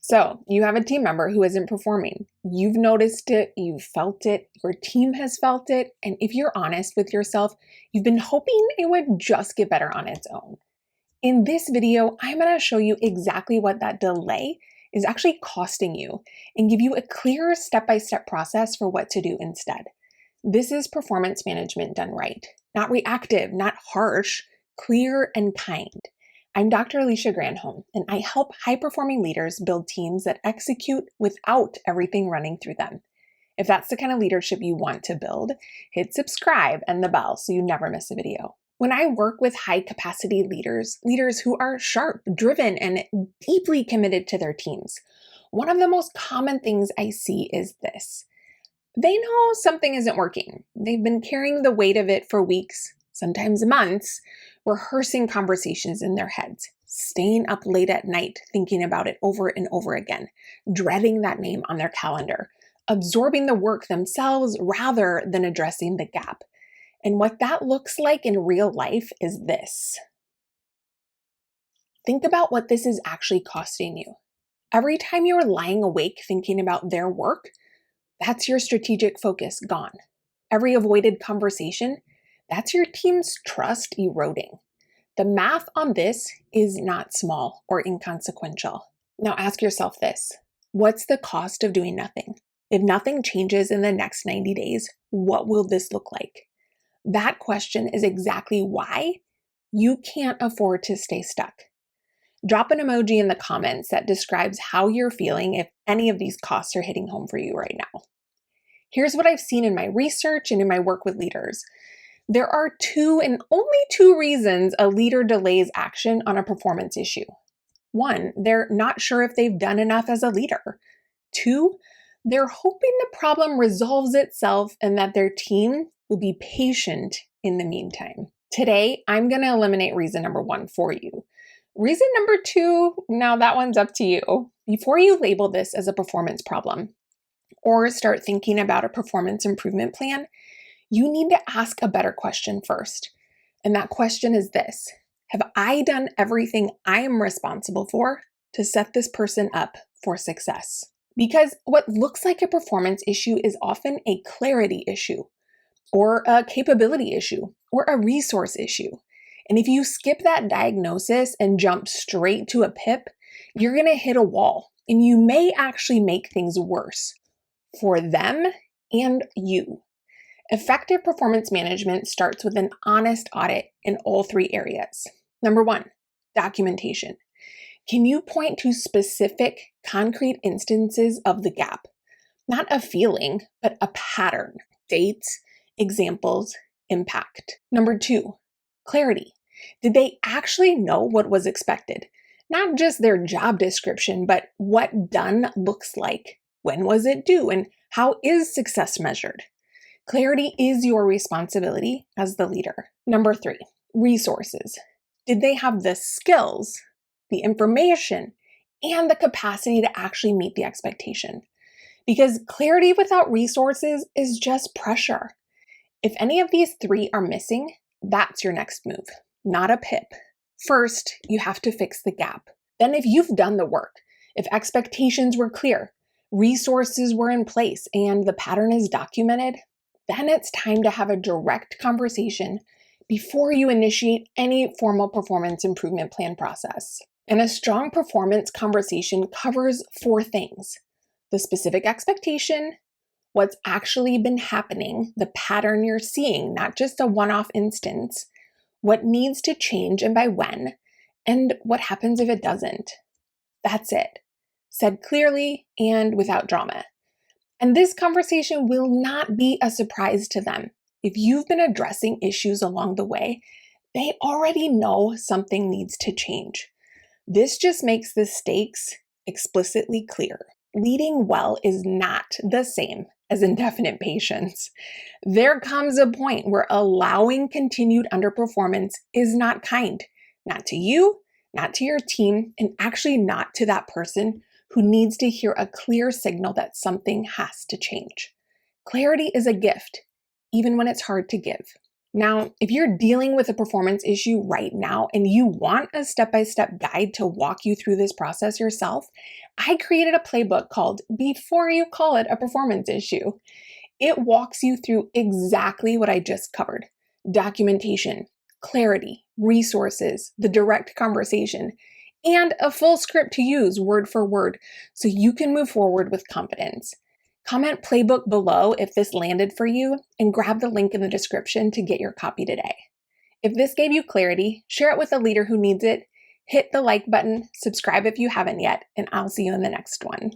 So you have a team member who isn't performing. You've noticed it, you've felt it, your team has felt it, and if you're honest with yourself, you've been hoping it would just get better on its own. In this video, I'm going to show you exactly what that delay is actually costing you and give you a clear step-by-step process for what to do instead. This is performance management done right. Not reactive, not harsh, clear and kind. I'm Dr. Alicia Granholm, and I help high-performing leaders build teams that execute without everything running through them. If that's the kind of leadership you want to build, hit subscribe and the bell so you never miss a video. When I work with high-capacity leaders who are sharp, driven, and deeply committed to their teams, one of the most common things I see is this. They know something isn't working. They've been carrying the weight of it for weeks, sometimes months, rehearsing conversations in their heads, staying up late at night thinking about it over and over again, dreading that name on their calendar, absorbing the work themselves rather than addressing the gap. And what that looks like in real life is this. Think about what this is actually costing you. Every time you're lying awake thinking about their work, that's your strategic focus gone. Every avoided conversation, that's your team's trust eroding. The math on this is not small or inconsequential. Now ask yourself this. What's the cost of doing nothing? If nothing changes in the next 90 days, what will this look like? That question is exactly why you can't afford to stay stuck. Drop an emoji in the comments that describes how you're feeling if any of these costs are hitting home for you right now. Here's what I've seen in my research and in my work with leaders. There are two and only two reasons a leader delays action on a performance issue. One, they're not sure if they've done enough as a leader. Two, they're hoping the problem resolves itself and that their team will be patient in the meantime. Today, I'm going to eliminate reason number one for you. Reason number two, now that one's up to you. Before you label this as a performance problem or start thinking about a performance improvement plan, you need to ask a better question first. And that question is this: have I done everything I am responsible for to set this person up for success? Because what looks like a performance issue is often a clarity issue, or a capability issue, or a resource issue. And if you skip that diagnosis and jump straight to a PIP, you're going to hit a wall, and you may actually make things worse for them and you. Effective performance management starts with an honest audit in all three areas. Number one, documentation. Can you point to specific, concrete instances of the gap? Not a feeling, but a pattern. Dates, examples, impact. Number two, clarity. Did they actually know what was expected? Not just their job description, but what done looks like. When was it due? And how is success measured? Clarity is your responsibility as the leader. Number three, resources. Did they have the skills, the information, and the capacity to actually meet the expectation? Because clarity without resources is just pressure. If any of these three are missing, that's your next move, not a PIP. First, you have to fix the gap. Then if you've done the work, if expectations were clear, resources were in place, and the pattern is documented, then it's time to have a direct conversation before you initiate any formal performance improvement plan process. And a strong performance conversation covers four things: the specific expectation, what's actually been happening, the pattern you're seeing, not just a one-off instance, what needs to change and by when, and what happens if it doesn't. That's it. Said clearly and without drama. And this conversation will not be a surprise to them. If you've been addressing issues along the way, they already know something needs to change. This just makes the stakes explicitly clear. Leading well is not the same as indefinite patience. There comes a point where allowing continued underperformance is not kind, not to you, not to your team, and actually not to that person who needs to hear a clear signal that something has to change. Clarity is a gift, even when it's hard to give. Now, if you're dealing with a performance issue right now and you want a step-by-step guide to walk you through this process yourself, I created a playbook called Before You Call It a Performance Issue. It walks you through exactly what I just covered: documentation, clarity, resources, the direct conversation, and a full script to use word for word so you can move forward with confidence. Comment playbook below if this landed for you and grab the link in the description to get your copy today. If this gave you clarity, share it with a leader who needs it, hit the like button, subscribe if you haven't yet, and I'll see you in the next one.